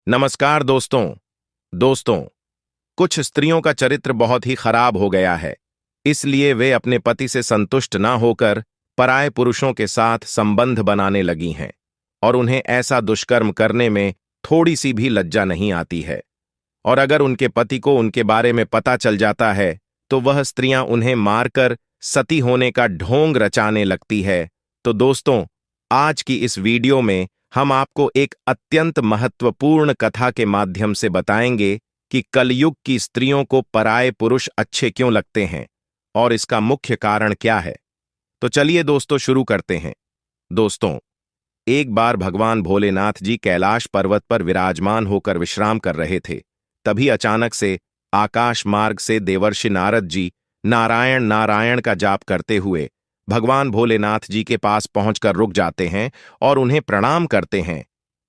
नमस्कार दोस्तों, कुछ स्त्रियों का चरित्र बहुत ही खराब हो गया है। इसलिए वे अपने पति से संतुष्ट ना होकर पराये पुरुषों के साथ संबंध बनाने लगी हैं और उन्हें ऐसा दुष्कर्म करने में थोड़ी सी भी लज्जा नहीं आती है। और अगर उनके पति को उनके बारे में पता चल जाता है तो वह स्त्रियां उन्हें मारकर सती होने का ढोंग रचाने लगती है। तो दोस्तों, आज की इस वीडियो में हम आपको एक अत्यंत महत्वपूर्ण कथा के माध्यम से बताएंगे कि कलयुग की स्त्रियों को पराये पुरुष अच्छे क्यों लगते हैं और इसका मुख्य कारण क्या है। तो चलिए दोस्तों, शुरू करते हैं। दोस्तों, एक बार भगवान भोलेनाथ जी कैलाश पर्वत पर विराजमान होकर विश्राम कर रहे थे। तभी अचानक से आकाश मार्ग से देवर्षि नारद जी नारायण नारायण का जाप करते हुए भगवान भोलेनाथ जी के पास पहुंचकर रुक जाते हैं और उन्हें प्रणाम करते हैं।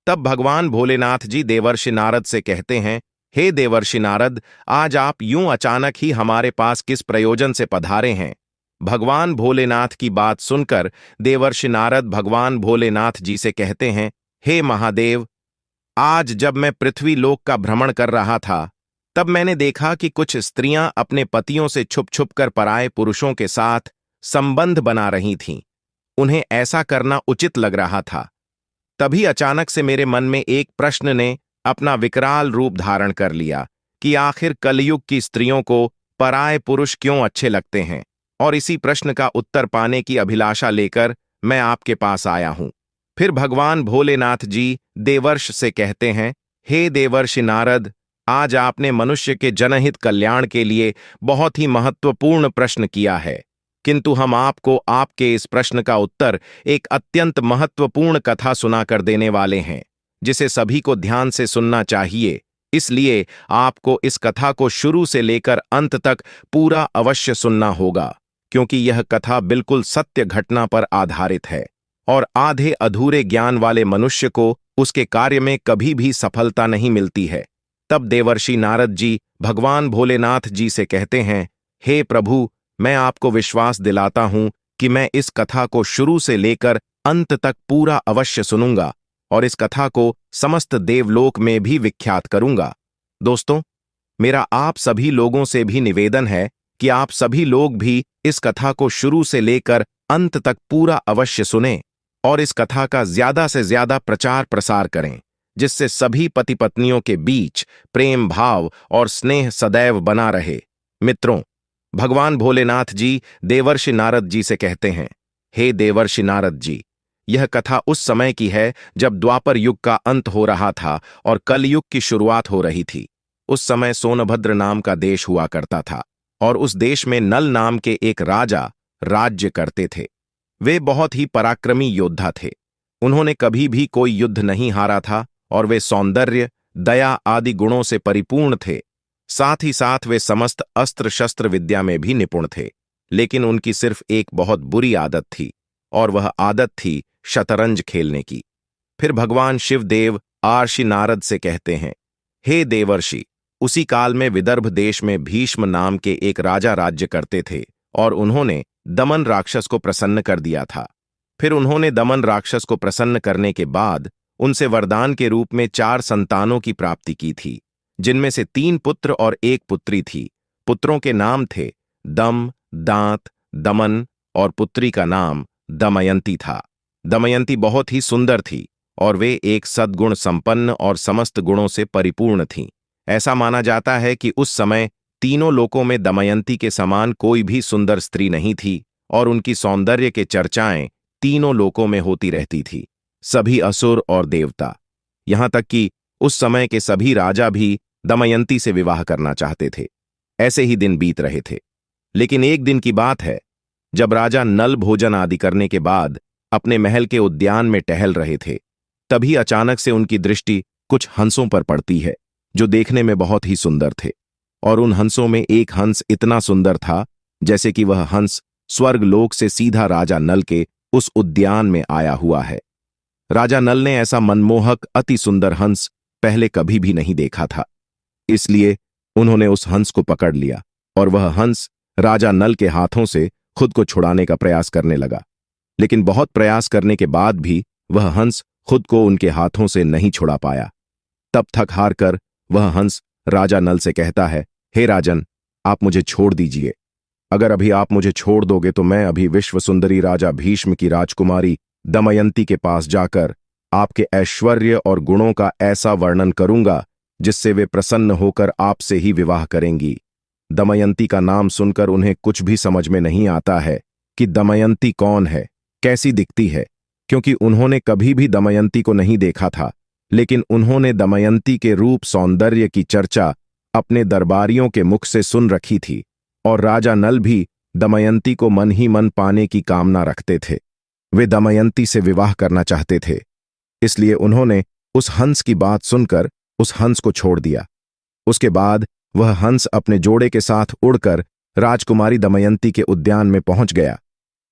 तब भगवान भोलेनाथ जी देवर्षि नारद से कहते हैं, हे देवर्षि नारद, आज आप यूं अचानक ही हमारे पास किस प्रयोजन से पधारे हैं। भगवान भोलेनाथ की बात सुनकर देवर्षि नारद भगवान भोलेनाथ जी से कहते हैं, हे महादेव, आज जब मैं पृथ्वी लोक का भ्रमण कर रहा था तब मैंने देखा कि कुछ स्त्रियां अपने पतियों से छुप छुप कर पराये पुरुषों के साथ संबंध बना रही थीं। उन्हें ऐसा करना उचित लग रहा था। तभी अचानक से मेरे मन में एक प्रश्न ने अपना विकराल रूप धारण कर लिया कि आखिर कलयुग की स्त्रियों को पराये पुरुष क्यों अच्छे लगते हैं, और इसी प्रश्न का उत्तर पाने की अभिलाषा लेकर मैं आपके पास आया हूं। फिर भगवान भोलेनाथ जी देवर्ष से कहते हैं, हे देवर्षि नारद, आज आपने मनुष्य के जनहित कल्याण के लिए बहुत ही महत्वपूर्ण प्रश्न किया है, किंतु हम आपको आपके इस प्रश्न का उत्तर एक अत्यंत महत्वपूर्ण कथा सुनाकर देने वाले हैं, जिसे सभी को ध्यान से सुनना चाहिए। इसलिए आपको इस कथा को शुरू से लेकर अंत तक पूरा अवश्य सुनना होगा, क्योंकि यह कथा बिल्कुल सत्य घटना पर आधारित है और आधे अधूरे ज्ञान वाले मनुष्य को उसके कार्य में कभी भी सफलता नहीं मिलती है। तब देवर्षि नारद जी भगवान भोलेनाथ जी से कहते हैं, हे प्रभु, मैं आपको विश्वास दिलाता हूं कि मैं इस कथा को शुरू से लेकर अंत तक पूरा अवश्य सुनूंगा और इस कथा को समस्त देवलोक में भी विख्यात करूंगा। दोस्तों, मेरा आप सभी लोगों से भी निवेदन है कि आप सभी लोग भी इस कथा को शुरू से लेकर अंत तक पूरा अवश्य सुनें और इस कथा का ज्यादा से ज्यादा प्रचार प्रसार करें, जिससे सभी पति पत्नियों के बीच प्रेम भाव और स्नेह सदैव बना रहे। मित्रों, भगवान भोलेनाथ जी देवर्षि नारद जी से कहते हैं, हे देवर्षि नारद जी, यह कथा उस समय की है जब द्वापर युग का अंत हो रहा था और कलयुग की शुरुआत हो रही थी। उस समय सोनभद्र नाम का देश हुआ करता था और उस देश में नल नाम के एक राजा राज्य करते थे। वे बहुत ही पराक्रमी योद्धा थे। उन्होंने कभी भी कोई युद्ध नहीं हारा था और वे सौंदर्य, दया आदि गुणों से परिपूर्ण थे। साथ ही साथ वे समस्त अस्त्र शस्त्र विद्या में भी निपुण थे। लेकिन उनकी सिर्फ एक बहुत बुरी आदत थी और वह आदत थी शतरंज खेलने की। फिर भगवान शिवदेव आर्षि नारद से कहते हैं, हे देवर्षि, उसी काल में विदर्भ देश में भीष्म नाम के एक राजा राज्य करते थे और उन्होंने दमन राक्षस को प्रसन्न कर दिया था। फिर उन्होंने दमन राक्षस को प्रसन्न करने के बाद उनसे वरदान के रूप में 4 संतानों की प्राप्ति की थी, जिनमें से 3 पुत्र और 1 पुत्री थी। पुत्रों के नाम थे दम, दांत, दमन और पुत्री का नाम दमयंती था। दमयंती बहुत ही सुंदर थी और वे एक सद्गुण संपन्न और समस्त गुणों से परिपूर्ण थीं। ऐसा माना जाता है कि उस समय तीनों लोकों में दमयंती के समान कोई भी सुंदर स्त्री नहीं थी और उनकी सौंदर्य के चर्चाएं तीनों लोकों में होती रहती थी, सभी असुर और देवता। यहां तक कि उस समय के सभी राजा भी दमयंती से विवाह करना चाहते थे। ऐसे ही दिन बीत रहे थे। लेकिन एक दिन की बात है, जब राजा नल भोजन आदि करने के बाद अपने महल के उद्यान में टहल रहे थे, तभी अचानक से उनकी दृष्टि कुछ हंसों पर पड़ती है, जो देखने में बहुत ही सुंदर थे। और उन हंसों में एक हंस इतना सुंदर था जैसे कि वह हंस स्वर्ग लोक से सीधा राजा नल के उस उद्यान में आया हुआ है। राजा नल ने ऐसा मनमोहक अति सुंदर हंस पहले कभी भी नहीं देखा था। इसलिए उन्होंने उस हंस को पकड़ लिया और वह हंस राजा नल के हाथों से खुद को छुड़ाने का प्रयास करने लगा। लेकिन बहुत प्रयास करने के बाद भी वह हंस खुद को उनके हाथों से नहीं छुड़ा पाया। तब थक हार कर वह हंस राजा नल से कहता है, हे राजन, आप मुझे छोड़ दीजिए। अगर अभी आप मुझे छोड़ दोगे तो मैं अभी विश्व सुंदरी राजा भीष्म की राजकुमारी दमयंती के पास जाकर आपके ऐश्वर्य और गुणों का ऐसा वर्णन करूंगा जिससे वे प्रसन्न होकर आपसे ही विवाह करेंगी। दमयंती का नाम सुनकर उन्हें कुछ भी समझ में नहीं आता है कि दमयंती कौन है, कैसी दिखती है, क्योंकि उन्होंने कभी भी दमयंती को नहीं देखा था। लेकिन उन्होंने दमयंती के रूप सौंदर्य की चर्चा अपने दरबारियों के मुख से सुन रखी थी और राजा नल भी दमयंती को मन ही मन पाने की कामना रखते थे। वे दमयंती से विवाह करना चाहते थे, इसलिए उन्होंने उस हंस की बात सुनकर उस हंस को छोड़ दिया। उसके बाद वह हंस अपने जोड़े के साथ उड़कर राजकुमारी दमयंती के उद्यान में पहुंच गया।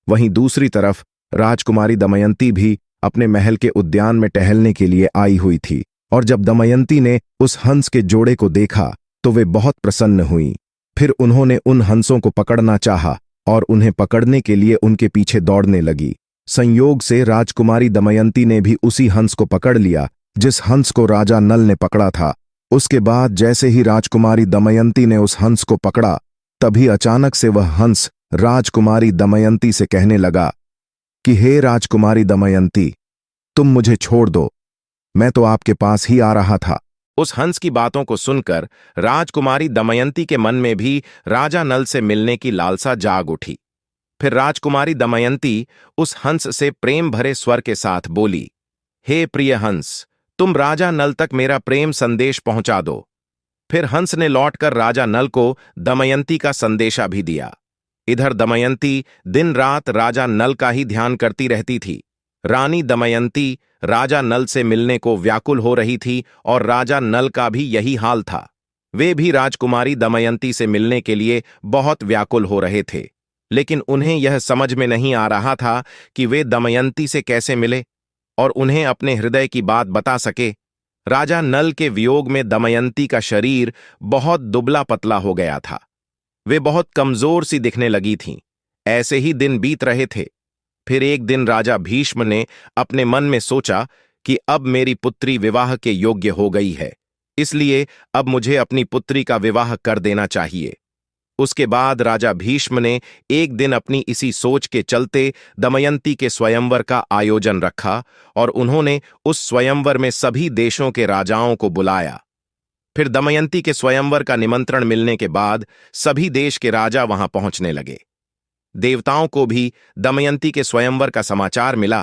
वहीं दूसरी तरफ राजकुमारी दमयंती भी अपने महल के उद्यान में टहलने के लिए आई हुई थी, और जब दमयंती ने उस हंस के जोड़े को देखा तो वे बहुत प्रसन्न हुईं। फिर उन्होंने उन हंसों को पकड़ना चाहा और उन्हें पकड़ने के लिए उनके पीछे दौड़ने लगी। संयोग से राजकुमारी दमयंती ने भी उसी हंस को पकड़ लिया जिस हंस को राजा नल ने पकड़ा था। उसके बाद जैसे ही राजकुमारी दमयंती ने उस हंस को पकड़ा, तभी अचानक से वह हंस राजकुमारी दमयंती से कहने लगा कि हे राजकुमारी दमयंती, तुम मुझे छोड़ दो, मैं तो आपके पास ही आ रहा था। उस हंस की बातों को सुनकर राजकुमारी दमयंती के मन में भी राजा नल से मिलने की लालसा जाग उठी। फिर राजकुमारी दमयंती उस हंस से प्रेम भरे स्वर के साथ बोली, हे प्रिय हंस, तुम राजा नल तक मेरा प्रेम संदेश पहुंचा दो। फिर हंस ने लौटकर राजा नल को दमयंती का संदेशा भी दिया। इधर दमयंती दिन रात राजा नल का ही ध्यान करती रहती थी। रानी दमयंती राजा नल से मिलने को व्याकुल हो रही थी और राजा नल का भी यही हाल था। वे भी राजकुमारी दमयंती से मिलने के लिए बहुत व्याकुल हो रहे थे, लेकिन उन्हें यह समझ में नहीं आ रहा था कि वे दमयंती से कैसे मिले और उन्हें अपने हृदय की बात बता सके। राजा नल के वियोग में दमयंती का शरीर बहुत दुबला पतला हो गया था। वे बहुत कमजोर सी दिखने लगी थीं। ऐसे ही दिन बीत रहे थे। फिर एक दिन राजा भीष्म ने अपने मन में सोचा कि अब मेरी पुत्री विवाह के योग्य हो गई है, इसलिए अब मुझे अपनी पुत्री का विवाह कर देना चाहिए। उसके बाद राजा भीष्म ने एक दिन अपनी इसी सोच के चलते दमयंती के स्वयंवर का आयोजन रखा और उन्होंने उस स्वयंवर में सभी देशों के राजाओं को बुलाया। फिर दमयंती के स्वयंवर का निमंत्रण मिलने के बाद सभी देश के राजा वहां पहुंचने लगे। देवताओं को भी दमयंती के स्वयंवर का समाचार मिला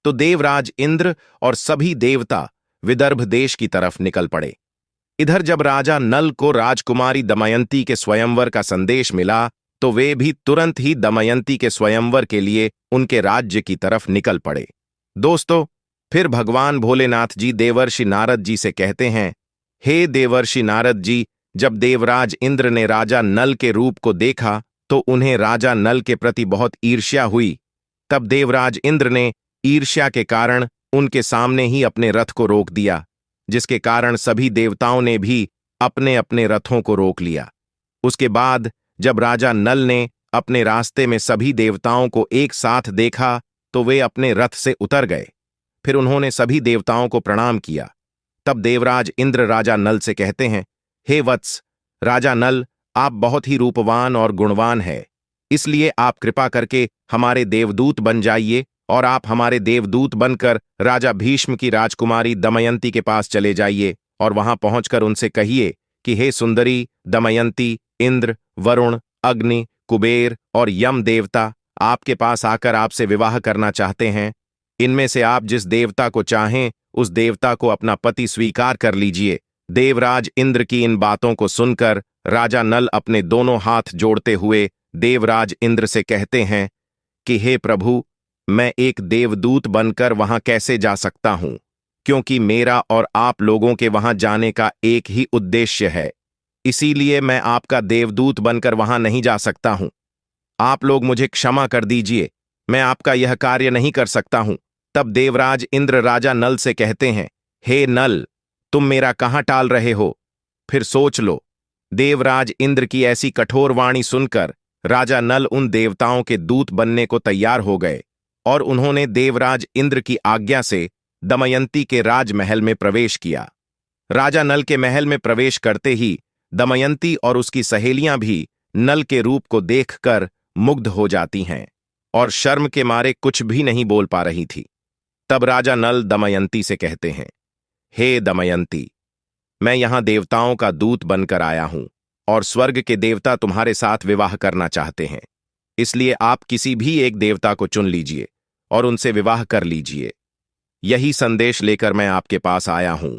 तो देवराज इंद्र और सभी देवता विदर्भ देश की तरफ निकल पड़े। इधर जब राजा नल को राजकुमारी दमयंती के स्वयंवर का संदेश मिला तो वे भी तुरंत ही दमयंती के स्वयंवर के लिए उनके राज्य की तरफ निकल पड़े। दोस्तों, फिर भगवान भोलेनाथ जी देवर्षि नारद जी से कहते हैं, हे देवर्षि नारद जी, जब देवराज इंद्र ने राजा नल के रूप को देखा तो उन्हें राजा नल के प्रति बहुत ईर्ष्या हुई। तब देवराज इंद्र ने ईर्ष्या के कारण उनके सामने ही अपने रथ को रोक दिया, जिसके कारण सभी देवताओं ने भी अपने अपने रथों को रोक लिया। उसके बाद जब राजा नल ने अपने रास्ते में सभी देवताओं को एक साथ देखा तो वे अपने रथ से उतर गए। फिर उन्होंने सभी देवताओं को प्रणाम किया। तब देवराज इंद्र राजा नल से कहते हैं, हे वत्स, राजा नल, आप बहुत ही रूपवान और गुणवान हैं, इसलिए आप कृपा करके हमारे देवदूत बन जाइए और आप हमारे देवदूत बनकर राजा भीष्म की राजकुमारी दमयंती के पास चले जाइए और वहां पहुंचकर उनसे कहिए कि हे सुंदरी दमयंती, इंद्र, वरुण, अग्नि, कुबेर और यम देवता आपके पास आकर आपसे विवाह करना चाहते हैं। इनमें से आप जिस देवता को चाहें उस देवता को अपना पति स्वीकार कर लीजिए। देवराज इंद्र की इन बातों को सुनकर राजा नल अपने दोनों हाथ जोड़ते हुए देवराज इंद्र से कहते हैं कि हे प्रभु, मैं एक देवदूत बनकर वहां कैसे जा सकता हूं, क्योंकि मेरा और आप लोगों के वहां जाने का एक ही उद्देश्य है, इसीलिए मैं आपका देवदूत बनकर वहां नहीं जा सकता हूं। आप लोग मुझे क्षमा कर दीजिए, मैं आपका यह कार्य नहीं कर सकता हूं। तब देवराज इंद्र राजा नल से कहते हैं, हे नल, तुम मेरा कहां टाल रहे हो, फिर सोच लो। देवराज इंद्र की ऐसी कठोर वाणी सुनकर राजा नल उन देवताओं के दूत बनने को तैयार हो गए और उन्होंने देवराज इंद्र की आज्ञा से दमयंती के राजमहल में प्रवेश किया। राजा नल के महल में प्रवेश करते ही दमयंती और उसकी सहेलियां भी नल के रूप को देखकर मुग्ध हो जाती हैं और शर्म के मारे कुछ भी नहीं बोल पा रही थी। तब राजा नल दमयंती से कहते हैं, हे दमयंती, मैं यहां देवताओं का दूत बनकर आया हूं और स्वर्ग के देवता तुम्हारे साथ विवाह करना चाहते हैं। इसलिए आप किसी भी एक देवता को चुन लीजिए और उनसे विवाह कर लीजिए। यही संदेश लेकर मैं आपके पास आया हूं।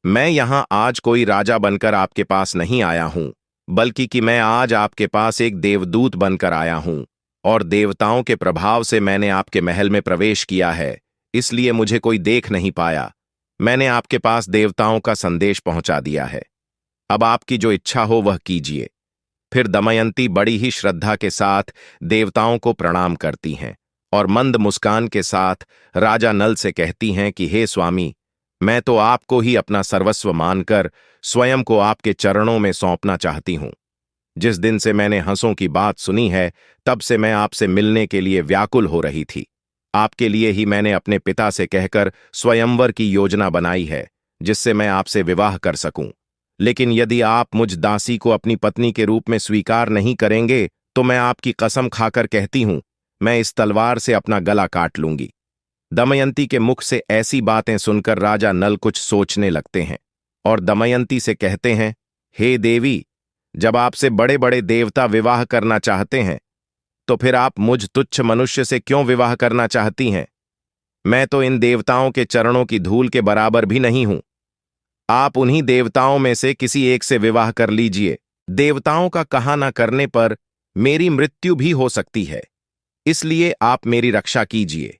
मैं यहां आज कोई राजा बनकर आपके पास नहीं आया हूं, बल्कि कि मैं आज आपके पास एक देवदूत बनकर आया हूं और देवताओं के प्रभाव से मैंने आपके महल में प्रवेश किया है, इसलिए मुझे कोई देख नहीं पाया। मैंने आपके पास देवताओं का संदेश पहुंचा दिया है। अब आपकी जो इच्छा हो वह कीजिए। फिर दमयंती बड़ी ही श्रद्धा के साथ देवताओं को प्रणाम करती हैं और मंद मुस्कान के साथ राजा नल से कहती हैं कि हे स्वामी, मैं तो आपको ही अपना सर्वस्व मानकर स्वयं को आपके चरणों में सौंपना चाहती हूं। जिस दिन से मैंने हंसों की बात सुनी है, तब से मैं आपसे मिलने के लिए व्याकुल हो रही थी। आपके लिए ही मैंने अपने पिता से कहकर स्वयंवर की योजना बनाई है, जिससे मैं आपसे विवाह कर सकूं। लेकिन यदि आप मुझ दासी को अपनी पत्नी के रूप में स्वीकार नहीं करेंगे, तो मैं आपकी कसम खाकर कहती हूं, मैं इस तलवार से अपना गला काट लूंगी। दमयंती के मुख से ऐसी बातें सुनकर राजा नल कुछ सोचने लगते हैं और दमयंती से कहते हैं, हे देवी, जब आपसे बड़े बड़े देवता विवाह करना चाहते हैं, तो फिर आप मुझ तुच्छ मनुष्य से क्यों विवाह करना चाहती हैं? मैं तो इन देवताओं के चरणों की धूल के बराबर भी नहीं हूं। आप उन्हीं देवताओं में से किसी एक से विवाह कर लीजिए। देवताओं का कहा न करने पर मेरी मृत्यु भी हो सकती है, इसलिए आप मेरी रक्षा कीजिए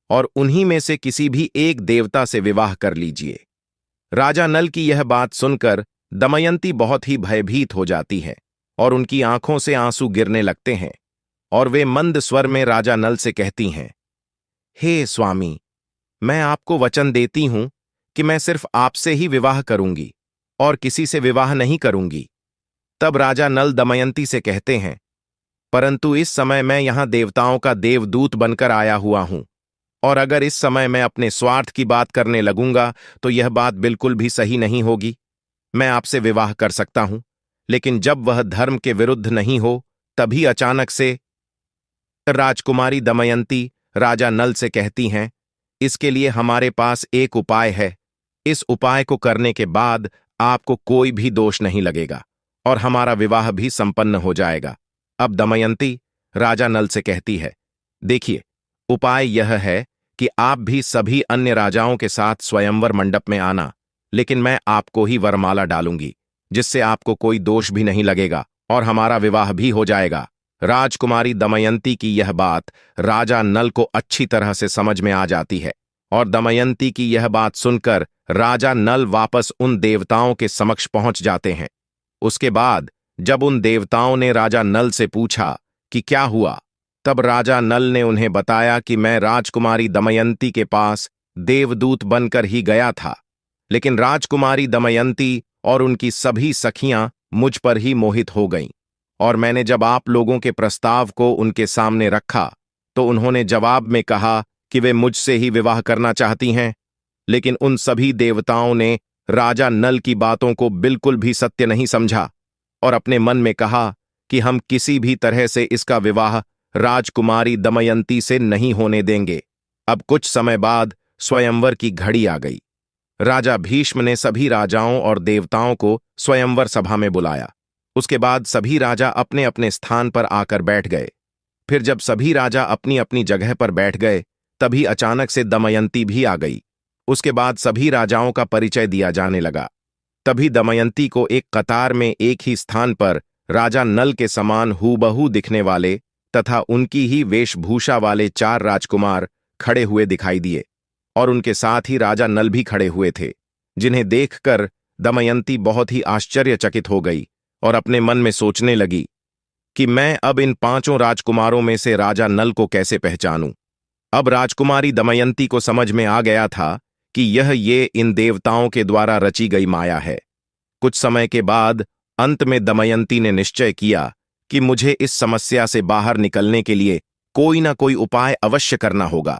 और उन्हीं में से किसी भी एक देवता से विवाह कर लीजिए। राजा नल की यह बात सुनकर दमयंती बहुत ही भयभीत हो जाती है और उनकी आंखों से आंसू गिरने लगते हैं और वे मंद स्वर में राजा नल से कहती हैं, हे स्वामी, मैं आपको वचन देती हूं कि मैं सिर्फ आपसे ही विवाह करूंगी और किसी से विवाह नहीं करूंगी। तब राजा नल दमयंती से कहते हैं, परंतु इस समय मैं यहां देवताओं का देवदूत बनकर आया हुआ हूं और अगर इस समय मैं अपने स्वार्थ की बात करने लगूंगा तो यह बात बिल्कुल भी सही नहीं होगी। मैं आपसे विवाह कर सकता हूं, लेकिन जब वह धर्म के विरुद्ध नहीं हो। तभी अचानक से राजकुमारी दमयंती राजा नल से कहती हैं, इसके लिए हमारे पास एक उपाय है। इस उपाय को करने के बाद आपको कोई भी दोष नहीं लगेगा और हमारा विवाह भी संपन्न हो जाएगा। अब दमयंती राजा नल से कहती है, देखिए, उपाय यह है कि आप भी सभी अन्य राजाओं के साथ स्वयंवर मंडप में आना, लेकिन मैं आपको ही वरमाला डालूंगी, जिससे आपको कोई दोष भी नहीं लगेगा और हमारा विवाह भी हो जाएगा। राजकुमारी दमयंती की यह बात राजा नल को अच्छी तरह से समझ में आ जाती है और दमयंती की यह बात सुनकर राजा नल वापस उन देवताओं के समक्ष पहुंच जाते हैं। उसके बाद जब उन देवताओं ने राजा नल से पूछा कि क्या हुआ, तब राजा नल ने उन्हें बताया कि मैं राजकुमारी दमयंती के पास देवदूत बनकर ही गया था, लेकिन राजकुमारी दमयंती और उनकी सभी सखियां मुझ पर ही मोहित हो गईं और मैंने जब आप लोगों के प्रस्ताव को उनके सामने रखा तो उन्होंने जवाब में कहा कि वे मुझसे ही विवाह करना चाहती हैं। लेकिन उन सभी देवताओं ने राजा नल की बातों को बिल्कुल भी सत्य नहीं समझा और अपने मन में कहा कि हम किसी भी तरह से इसका विवाह राजकुमारी दमयंती से नहीं होने देंगे। अब कुछ समय बाद स्वयंवर की घड़ी आ गई। राजा भीष्म ने सभी राजाओं और देवताओं को स्वयंवर सभा में बुलाया। उसके बाद सभी राजा अपने अपने स्थान पर आकर बैठ गए। फिर जब सभी राजा अपनी अपनी जगह पर बैठ गए, तभी अचानक से दमयंती भी आ गई। उसके बाद सभी राजाओं का परिचय दिया जाने लगा। तभी दमयंती को एक कतार में एक ही स्थान पर राजा नल के समान हूबहू दिखने वाले तथा उनकी ही वेशभूषा वाले 4 राजकुमार खड़े हुए दिखाई दिए और उनके साथ ही राजा नल भी खड़े हुए थे, जिन्हें देखकर दमयंती बहुत ही आश्चर्यचकित हो गई और अपने मन में सोचने लगी कि मैं अब इन 5 राजकुमारों में से राजा नल को कैसे पहचानूं। अब राजकुमारी दमयंती को समझ में आ गया था कि ये इन देवताओं के द्वारा रची गई माया है। कुछ समय के बाद अंत में दमयंती ने निश्चय किया कि मुझे इस समस्या से बाहर निकलने के लिए कोई ना कोई उपाय अवश्य करना होगा।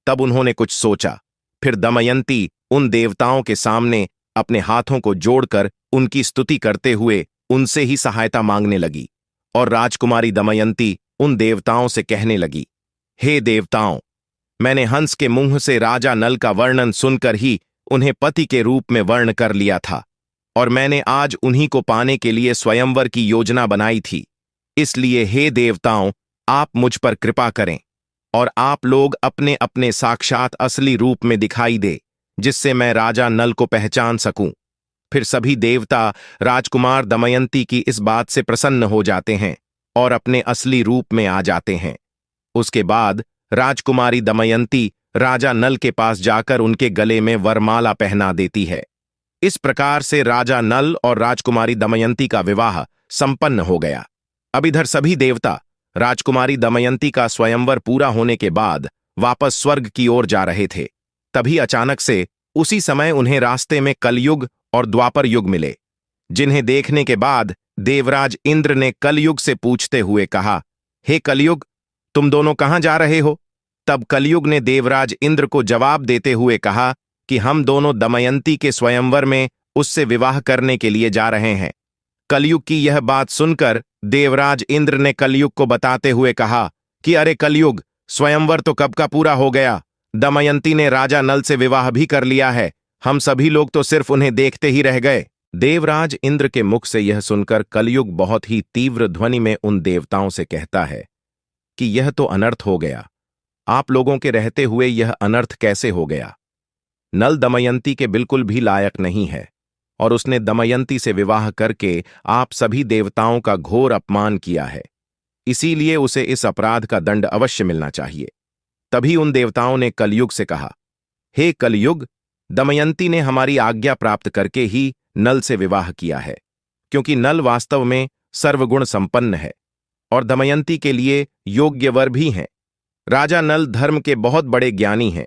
तब उन्होंने कुछ सोचा। फिर दमयंती उन देवताओं के सामने अपने हाथों को जोड़कर उनकी स्तुति करते हुए उनसे ही सहायता मांगने लगी। और राजकुमारी दमयंती उन देवताओं से कहने लगी, हे देवताओं, मैंने हंस के मुंह से राजा नल का वर्णन सुनकर ही उन्हें पति के रूप में वर्ण कर लिया था, और मैंने आज उन्हीं को पाने के लिए स्वयंवर की योजना बनाई थी। इसलिए हे देवताओं, आप मुझ पर कृपा करें और आप लोग अपने अपने साक्षात असली रूप में दिखाई दे, जिससे मैं राजा नल को पहचान सकूं। फिर सभी देवता राजकुमार दमयंती की इस बात से प्रसन्न हो जाते हैं और अपने असली रूप में आ जाते हैं। उसके बाद राजकुमारी दमयंती राजा नल के पास जाकर उनके गले में वरमाला पहना देती है। इस प्रकार से राजा नल और राजकुमारी दमयंती का विवाह संपन्न हो गया। अब इधर सभी देवता राजकुमारी दमयंती का स्वयंवर पूरा होने के बाद वापस स्वर्ग की ओर जा रहे थे। तभी अचानक से उसी समय उन्हें रास्ते में कलयुग और द्वापर युग मिले, जिन्हें देखने के बाद देवराज इंद्र ने कलयुग से पूछते हुए कहा, हे कलयुग, तुम दोनों कहां जा रहे हो? तब कलयुग ने देवराज इंद्र को जवाब देते हुए कहा कि हम दोनों दमयंती के स्वयंवर में उससे विवाह करने के लिए जा रहे हैं। कलयुग की यह बात सुनकर देवराज इंद्र ने कलयुग को बताते हुए कहा कि अरे कलयुग, स्वयंवर तो कब का पूरा हो गया। दमयंती ने राजा नल से विवाह भी कर लिया है। हम सभी लोग तो सिर्फ उन्हें देखते ही रह गए। देवराज इंद्र के मुख से यह सुनकर कलयुग बहुत ही तीव्र ध्वनि में उन देवताओं से कहता है कि यह तो अनर्थ हो गया। आप लोगों के रहते हुए यह अनर्थ कैसे हो गया? नल दमयंती के बिल्कुल भी लायक नहीं है और उसने दमयंती से विवाह करके आप सभी देवताओं का घोर अपमान किया है। इसीलिए उसे इस अपराध का दंड अवश्य मिलना चाहिए। तभी उन देवताओं ने कलयुग से कहा, हे कलयुग, दमयंती ने हमारी आज्ञा प्राप्त करके ही नल से विवाह किया है, क्योंकि नल वास्तव में सर्वगुण संपन्न है और दमयंती के लिए योग्य वर भी हैं। राजा नल धर्म के बहुत बड़े ज्ञानी हैं।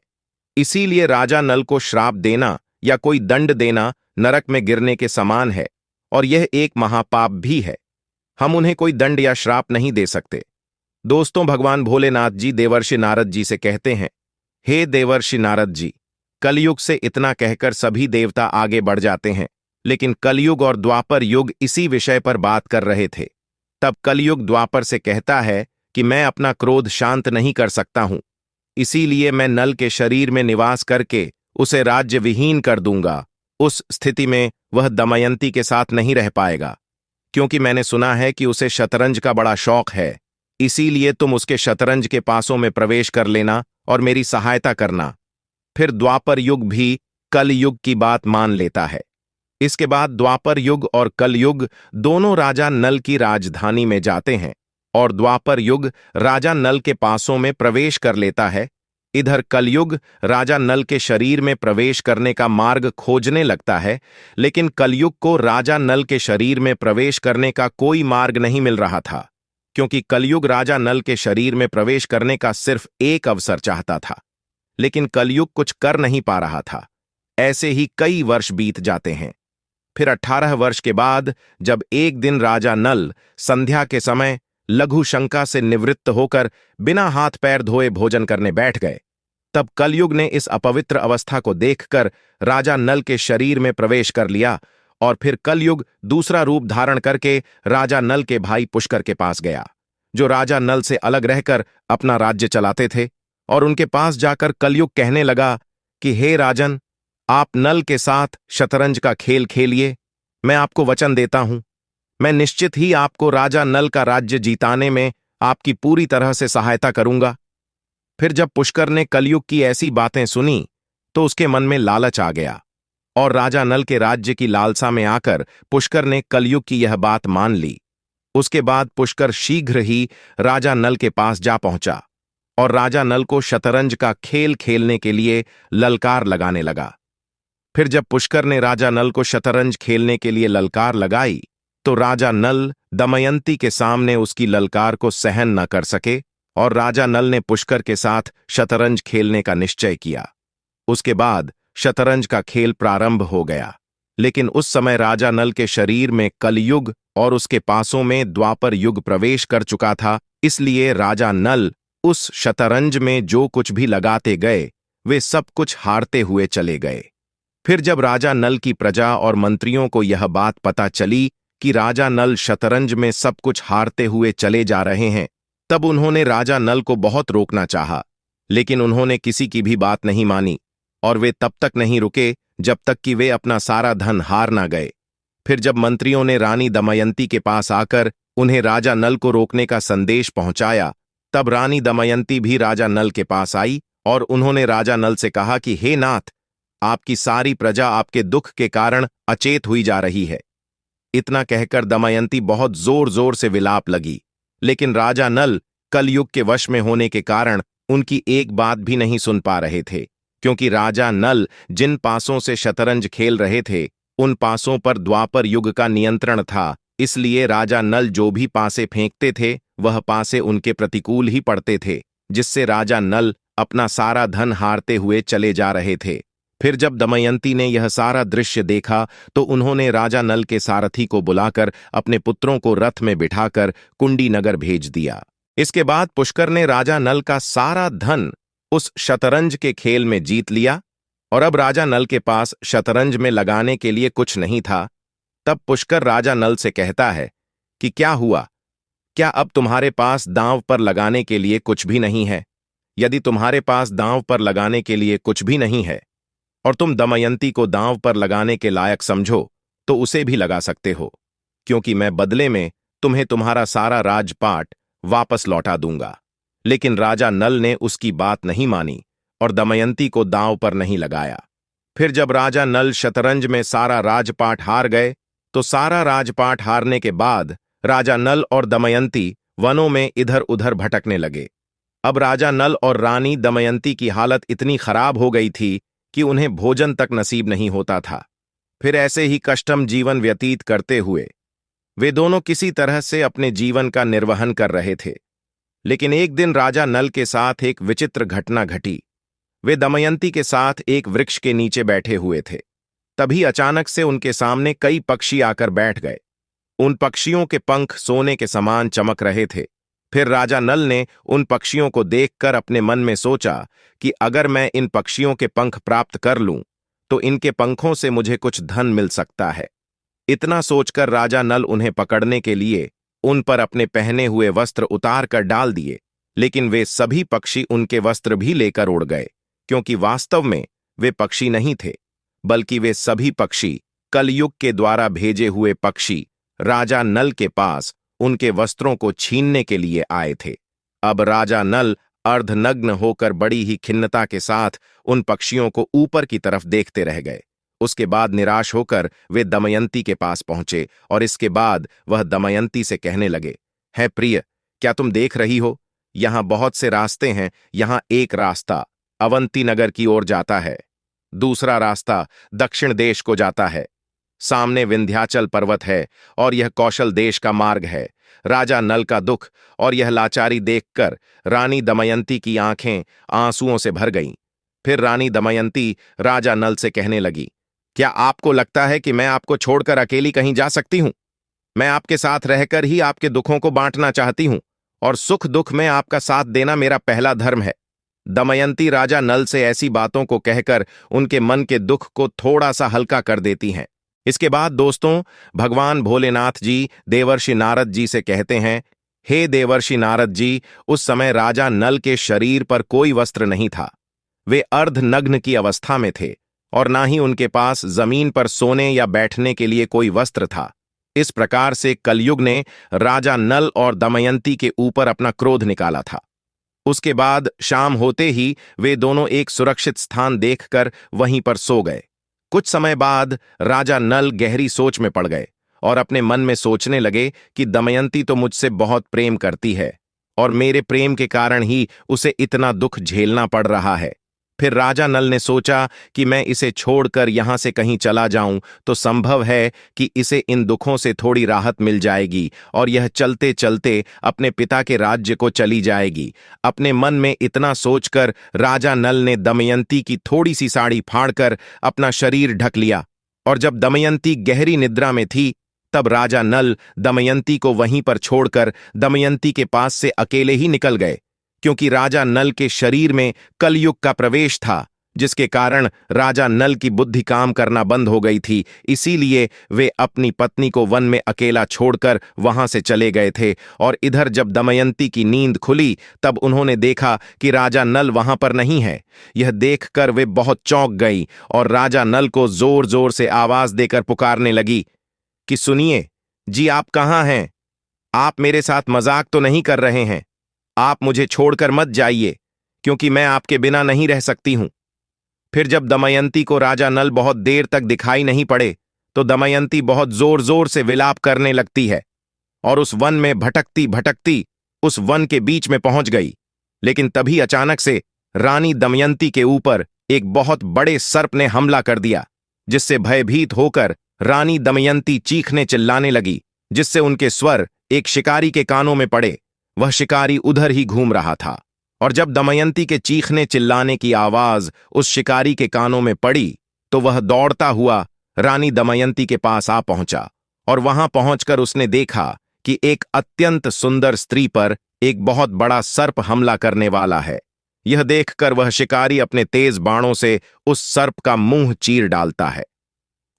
इसीलिए राजा नल को श्राप देना या कोई दंड देना नरक में गिरने के समान है और यह एक महापाप भी है। हम उन्हें कोई दंड या श्राप नहीं दे सकते। दोस्तों, भगवान भोलेनाथ जी देवर्षि नारद जी से कहते हैं, हे देवर्षि नारद जी, कलयुग से इतना कहकर सभी देवता आगे बढ़ जाते हैं। लेकिन कलयुग और द्वापर युग इसी विषय पर बात कर रहे थे। तब कलयुग द्वापर से कहता है कि मैं अपना क्रोध शांत नहीं कर सकता हूं, इसीलिए मैं नल के शरीर में निवास करके उसे राज्य विहीन कर दूंगा। उस स्थिति में वह दमयंती के साथ नहीं रह पाएगा, क्योंकि मैंने सुना है कि उसे शतरंज का बड़ा शौक है। इसीलिए तुम उसके शतरंज के पासों में प्रवेश कर लेना और मेरी सहायता करना। फिर द्वापर युग भी कल युग की बात मान लेता है। इसके बाद द्वापर युग और कल युग दोनों राजा नल की राजधानी में जाते हैं और द्वापर युग राजा नल के पासों में प्रवेश कर लेता है। इधर कलयुग राजा नल के शरीर में प्रवेश करने का मार्ग खोजने लगता है, लेकिन कलयुग को राजा नल के शरीर में प्रवेश करने का कोई मार्ग नहीं मिल रहा था, क्योंकि कलयुग राजा नल के शरीर में प्रवेश करने का सिर्फ एक अवसर चाहता था, लेकिन कलयुग कुछ कर नहीं पा रहा था। ऐसे ही कई वर्ष बीत जाते हैं। फिर 18 वर्ष के बाद जब एक दिन राजा नल संध्या के समय लघु शंका से निवृत्त होकर बिना हाथ पैर धोए भोजन करने बैठ गए, तब कलयुग ने इस अपवित्र अवस्था को देखकर राजा नल के शरीर में प्रवेश कर लिया और फिर कलयुग दूसरा रूप धारण करके राजा नल के भाई पुष्कर के पास गया, जो राजा नल से अलग रहकर अपना राज्य चलाते थे। और उनके पास जाकर कलयुग कहने लगा कि हे राजन, आप नल के साथ शतरंज का खेल खेलिए। मैं आपको वचन देता हूं, मैं निश्चित ही आपको राजा नल का राज्य जीताने में आपकी पूरी तरह से सहायता करूंगा। फिर जब पुष्कर ने कलयुग की ऐसी बातें सुनी तो उसके मन में लालच आ गया और राजा नल के राज्य की लालसा में आकर पुष्कर ने कलयुग की यह बात मान ली। उसके बाद पुष्कर शीघ्र ही राजा नल के पास जा पहुंचा और राजा नल को शतरंज का खेल खेलने के लिए ललकार लगाने लगा। फिर जब पुष्कर ने राजा नल को शतरंज खेलने के लिए ललकार लगाई तो राजा नल दमयंती के सामने उसकी ललकार को सहन न कर सके और राजा नल ने पुष्कर के साथ शतरंज खेलने का निश्चय किया। उसके बाद शतरंज का खेल प्रारंभ हो गया, लेकिन उस समय राजा नल के शरीर में कलयुग और उसके पासों में द्वापर युग प्रवेश कर चुका था। इसलिए राजा नल उस शतरंज में जो कुछ भी लगाते गए वे सब कुछ हारते हुए चले गए। फिर जब राजा नल की प्रजा और मंत्रियों को यह बात पता चली कि राजा नल शतरंज में सब कुछ हारते हुए चले जा रहे हैं, तब उन्होंने राजा नल को बहुत रोकना चाहा, लेकिन उन्होंने किसी की भी बात नहीं मानी और वे तब तक नहीं रुके जब तक कि वे अपना सारा धन हार ना गए। फिर जब मंत्रियों ने रानी दमयंती के पास आकर उन्हें राजा नल को रोकने का संदेश पहुंचाया, तब रानी दमयंती भी राजा नल के पास आई और उन्होंने राजा नल से कहा कि हे नाथ, आपकी सारी प्रजा आपके दुख के कारण अचेत हुई जा रही है। इतना कहकर दमयंती बहुत जोर जोर से विलाप लगी, लेकिन राजा नल कलयुग के वश में होने के कारण उनकी एक बात भी नहीं सुन पा रहे थे, क्योंकि राजा नल जिन पासों से शतरंज खेल रहे थे उन पासों पर द्वापर युग का नियंत्रण था। इसलिए राजा नल जो भी पासे फेंकते थे वह पासे उनके प्रतिकूल ही पड़ते थे, जिससे राजा नल अपना सारा धन हारते हुए चले जा रहे थे। फिर जब दमयंती ने यह सारा दृश्य देखा तो उन्होंने राजा नल के सारथी को बुलाकर अपने पुत्रों को रथ में बिठाकर कुंडी नगर भेज दिया। इसके बाद पुष्कर ने राजा नल का सारा धन उस शतरंज के खेल में जीत लिया और अब राजा नल के पास शतरंज में लगाने के लिए कुछ नहीं था। तब पुष्कर राजा नल से कहता है कि क्या हुआ, क्या अब तुम्हारे पास दांव पर लगाने के लिए कुछ भी नहीं है? यदि तुम्हारे पास दांव पर लगाने के लिए कुछ भी नहीं है और तुम दमयंती को दांव पर लगाने के लायक समझो तो उसे भी लगा सकते हो, क्योंकि मैं बदले में तुम्हें तुम्हारा सारा राजपाट वापस लौटा दूंगा। लेकिन राजा नल ने उसकी बात नहीं मानी और दमयंती को दांव पर नहीं लगाया। फिर जब राजा नल शतरंज में सारा राजपाट हार गए तो सारा राजपाट हारने के बाद राजा नल और दमयंती वनों में इधर उधर भटकने लगे। अब राजा नल और रानी दमयंती की हालत इतनी खराब हो गई थी कि उन्हें भोजन तक नसीब नहीं होता था। फिर ऐसे ही कष्टम जीवन व्यतीत करते हुए वे दोनों किसी तरह से अपने जीवन का निर्वहन कर रहे थे। लेकिन एक दिन राजा नल के साथ एक विचित्र घटना घटी। वे दमयंती के साथ एक वृक्ष के नीचे बैठे हुए थे। तभी अचानक से उनके सामने कई पक्षी आकर बैठ गए। उन पक्षियों के पंख सोने के समान चमक रहे थे। फिर राजा नल ने उन पक्षियों को देखकर अपने मन में सोचा कि अगर मैं इन पक्षियों के पंख प्राप्त कर लूं तो इनके पंखों से मुझे कुछ धन मिल सकता है। इतना सोचकर राजा नल उन्हें पकड़ने के लिए उन पर अपने पहने हुए वस्त्र उतार कर डाल दिए, लेकिन वे सभी पक्षी उनके वस्त्र भी लेकर उड़ गए, क्योंकि वास्तव में वे पक्षी नहीं थे, बल्कि वे सभी पक्षी कलयुग के द्वारा भेजे हुए पक्षी राजा नल के पास उनके वस्त्रों को छीनने के लिए आए थे। अब राजा नल अर्धनग्न होकर बड़ी ही खिन्नता के साथ उन पक्षियों को ऊपर की तरफ देखते रह गए। उसके बाद निराश होकर वे दमयंती के पास पहुंचे और इसके बाद वह दमयंती से कहने लगे, है प्रिय, क्या तुम देख रही हो, यहां बहुत से रास्ते हैं। यहां एक रास्ता अवंती नगर की ओर जाता है, दूसरा रास्ता दक्षिण देश को जाता है, सामने विंध्याचल पर्वत है और यह कौशल देश का मार्ग है। राजा नल का दुख और यह लाचारी देखकर रानी दमयंती की आंखें आंसुओं से भर गईं। फिर रानी दमयंती राजा नल से कहने लगी, क्या आपको लगता है कि मैं आपको छोड़कर अकेली कहीं जा सकती हूं? मैं आपके साथ रहकर ही आपके दुखों को बांटना चाहती हूं और सुख दुख में आपका साथ देना मेरा पहला धर्म है। दमयंती राजा नल से ऐसी बातों को कहकर उनके मन के दुख को थोड़ा सा हल्का कर देती हैं। इसके बाद दोस्तों, भगवान भोलेनाथ जी देवर्षि नारद जी से कहते हैं, हे देवर्षि नारद जी, उस समय राजा नल के शरीर पर कोई वस्त्र नहीं था। वे अर्धनग्न की अवस्था में थे और ना ही उनके पास जमीन पर सोने या बैठने के लिए कोई वस्त्र था। इस प्रकार से कलयुग ने राजा नल और दमयंती के ऊपर अपना क्रोध निकाला था। उसके बाद शाम होते ही वे दोनों एक सुरक्षित स्थान देखकर वहीं पर सो गए। कुछ समय बाद राजा नल गहरी सोच में पड़ गए और अपने मन में सोचने लगे कि दमयंती तो मुझसे बहुत प्रेम करती है और मेरे प्रेम के कारण ही उसे इतना दुख झेलना पड़ रहा है। फिर राजा नल ने सोचा कि मैं इसे छोड़कर यहां से कहीं चला जाऊं तो संभव है कि इसे इन दुखों से थोड़ी राहत मिल जाएगी और यह चलते चलते अपने पिता के राज्य को चली जाएगी। अपने मन में इतना सोचकर राजा नल ने दमयंती की थोड़ी सी साड़ी फाड़कर अपना शरीर ढक लिया और जब दमयंती गहरी निद्रा में थी तब राजा नल दमयंती को वहीं पर छोड़कर दमयंती के पास से अकेले ही निकल गए, क्योंकि राजा नल के शरीर में कलयुग का प्रवेश था। जिसके कारण राजा नल की बुद्धि काम करना बंद हो गई थी। इसीलिए वे अपनी पत्नी को वन में अकेला छोड़कर वहां से चले गए थे। और इधर जब दमयंती की नींद खुली तब उन्होंने देखा कि राजा नल वहां पर नहीं है। यह देखकर वे बहुत चौंक गई और राजा नल को जोर जोर से आवाज देकर पुकारने लगी कि सुनिए जी, आप कहाँ हैं? आप मेरे साथ मजाक तो नहीं कर रहे हैं? आप मुझे छोड़कर मत जाइए, क्योंकि मैं आपके बिना नहीं रह सकती हूं। फिर जब दमयंती को राजा नल बहुत देर तक दिखाई नहीं पड़े तो दमयंती बहुत जोर जोर से विलाप करने लगती है और उस वन में भटकती भटकती उस वन के बीच में पहुंच गई। लेकिन तभी अचानक से रानी दमयंती के ऊपर एक बहुत बड़े सर्प ने हमला कर दिया, जिससे भयभीत होकर रानी दमयंती चीखने चिल्लाने लगी, जिससे उनके स्वर एक शिकारी के कानों में पड़े। वह शिकारी उधर ही घूम रहा था और जब दमयंती के चीखने चिल्लाने की आवाज उस शिकारी के कानों में पड़ी तो वह दौड़ता हुआ रानी दमयंती के पास आ पहुंचा और वहां पहुंचकर उसने देखा कि एक अत्यंत सुंदर स्त्री पर एक बहुत बड़ा सर्प हमला करने वाला है। यह देखकर वह शिकारी अपने तेज बाणों से उस सर्प का मुंह चीर डालता है।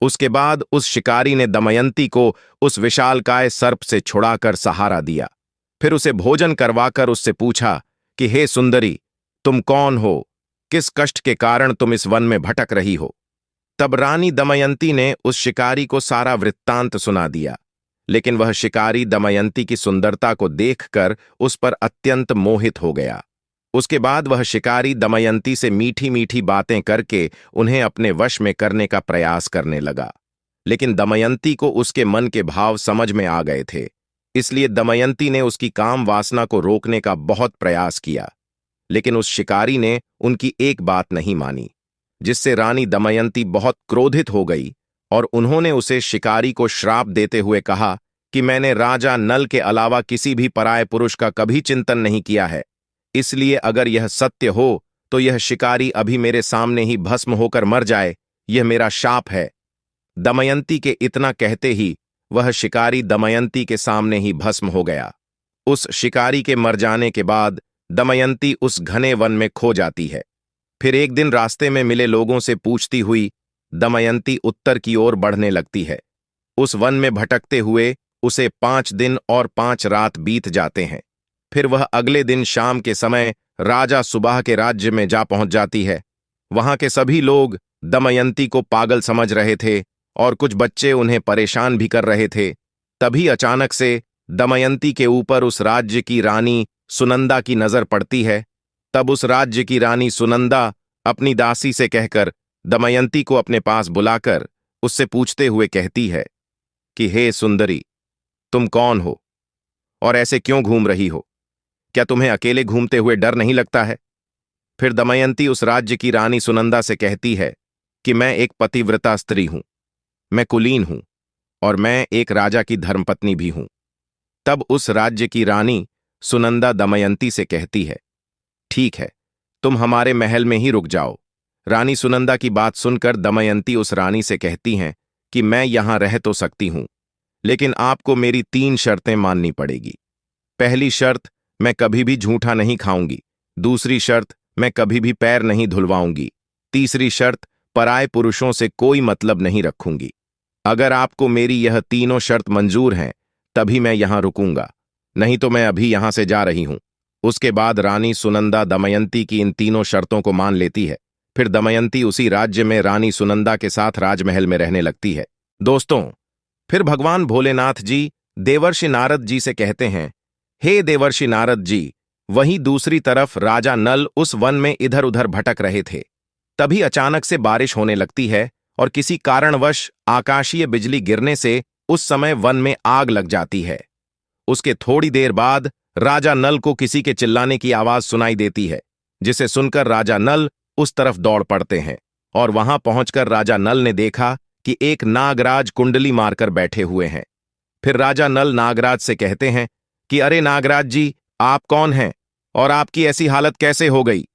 उसके बाद उस शिकारी ने दमयंती को उस विशालकाय सर्प से छुड़ाकर सहारा दिया। फिर उसे भोजन करवाकर उससे पूछा कि हे सुंदरी, तुम कौन हो? किस कष्ट के कारण तुम इस वन में भटक रही हो? तब रानी दमयंती ने उस शिकारी को सारा वृत्तांत सुना दिया। लेकिन वह शिकारी दमयंती की सुंदरता को देखकर उस पर अत्यंत मोहित हो गया। उसके बाद वह शिकारी दमयंती से मीठी मीठी बातें करके उन्हें अपने वश में करने का प्रयास करने लगा। लेकिन दमयंती को उसके मन के भाव समझ में आ गए थे, इसलिए दमयंती ने उसकी काम वासना को रोकने का बहुत प्रयास किया। लेकिन उस शिकारी ने उनकी एक बात नहीं मानी, जिससे रानी दमयंती बहुत क्रोधित हो गई और उन्होंने उसे शिकारी को श्राप देते हुए कहा कि मैंने राजा नल के अलावा किसी भी पराये पुरुष का कभी चिंतन नहीं किया है, इसलिए अगर यह सत्य हो तो यह शिकारी अभी मेरे सामने ही भस्म होकर मर जाए, यह मेरा शाप है। दमयंती के इतना कहते ही वह शिकारी दमयंती के सामने ही भस्म हो गया। उस शिकारी के मर जाने के बाद दमयंती उस घने वन में खो जाती है। फिर एक दिन रास्ते में मिले लोगों से पूछती हुई दमयंती उत्तर की ओर बढ़ने लगती है। उस वन में भटकते हुए उसे 5 दिन और 5 रात बीत जाते हैं। फिर वह अगले दिन शाम के समय राजा सुबाह के राज्य में जा पहुंच जाती है। वहां के सभी लोग दमयंती को पागल समझ रहे थे और कुछ बच्चे उन्हें परेशान भी कर रहे थे। तभी अचानक से दमयंती के ऊपर उस राज्य की रानी सुनंदा की नजर पड़ती है। तब उस राज्य की रानी सुनंदा अपनी दासी से कहकर दमयंती को अपने पास बुलाकर उससे पूछते हुए कहती है कि हे सुंदरी, तुम कौन हो और ऐसे क्यों घूम रही हो? क्या तुम्हें अकेले घूमते हुए डर नहीं लगता है? फिर दमयंती उस राज्य की रानी सुनंदा से कहती है कि मैं एक पतिव्रता स्त्री हूं, मैं कुलीन हूं और मैं एक राजा की धर्मपत्नी भी हूं। तब उस राज्य की रानी सुनंदा दमयंती से कहती है, ठीक है, तुम हमारे महल में ही रुक जाओ। रानी सुनंदा की बात सुनकर दमयंती उस रानी से कहती हैं कि मैं यहां रह तो सकती हूं, लेकिन आपको मेरी 3 शर्तें माननी पड़ेगी। पहली शर्त, मैं कभी भी झूठा नहीं खाऊंगी। दूसरी शर्त, मैं कभी भी पैर नहीं धुलवाऊंगी। तीसरी शर्त, पराये पुरुषों से कोई मतलब नहीं रखूंगी। अगर आपको मेरी यह तीनों शर्त मंजूर हैं तभी मैं यहां रुकूंगा, नहीं तो मैं अभी यहां से जा रही हूं। उसके बाद रानी सुनंदा दमयंती की इन तीनों शर्तों को मान लेती है। फिर दमयंती उसी राज्य में रानी सुनंदा के साथ राजमहल में रहने लगती है। दोस्तों, फिर भगवान भोलेनाथ जी देवर्षि नारद जी से कहते हैं, हे देवर्षि नारद जी, वहीं दूसरी तरफ राजा नल उस वन में इधर उधर भटक रहे थे। तभी अचानक से बारिश होने लगती है और किसी कारणवश आकाशीय बिजली गिरने से उस समय वन में आग लग जाती है। उसके थोड़ी देर बाद राजा नल को किसी के चिल्लाने की आवाज सुनाई देती है, जिसे सुनकर राजा नल उस तरफ दौड़ पड़ते हैं और वहां पहुंचकर राजा नल ने देखा कि एक नागराज कुंडली मारकर बैठे हुए हैं। फिर राजा नल नागराज से कहते हैं कि अरे नागराज जी, आप कौन हैं और आपकी ऐसी हालत कैसे हो गई?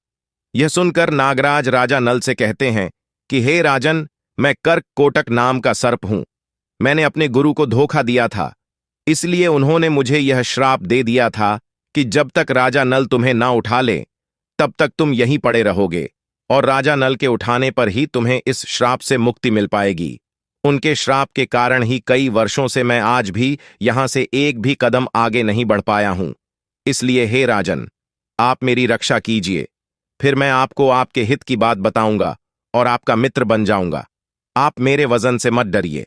यह सुनकर नागराज राजा नल से कहते हैं कि हे राजन, मैं कर्क कोटक नाम का सर्प हूं। मैंने अपने गुरु को धोखा दिया था, इसलिए उन्होंने मुझे यह श्राप दे दिया था कि जब तक राजा नल तुम्हें ना उठा ले तब तक तुम यहीं पड़े रहोगे और राजा नल के उठाने पर ही तुम्हें इस श्राप से मुक्ति मिल पाएगी। उनके श्राप के कारण ही कई वर्षों से मैं आज भी यहां से एक भी कदम आगे नहीं बढ़ पाया हूं। इसलिए हे राजन, आप मेरी रक्षा कीजिए, फिर मैं आपको आपके हित की बात बताऊंगा और आपका मित्र बन जाऊंगा। आप मेरे वजन से मत डरिए।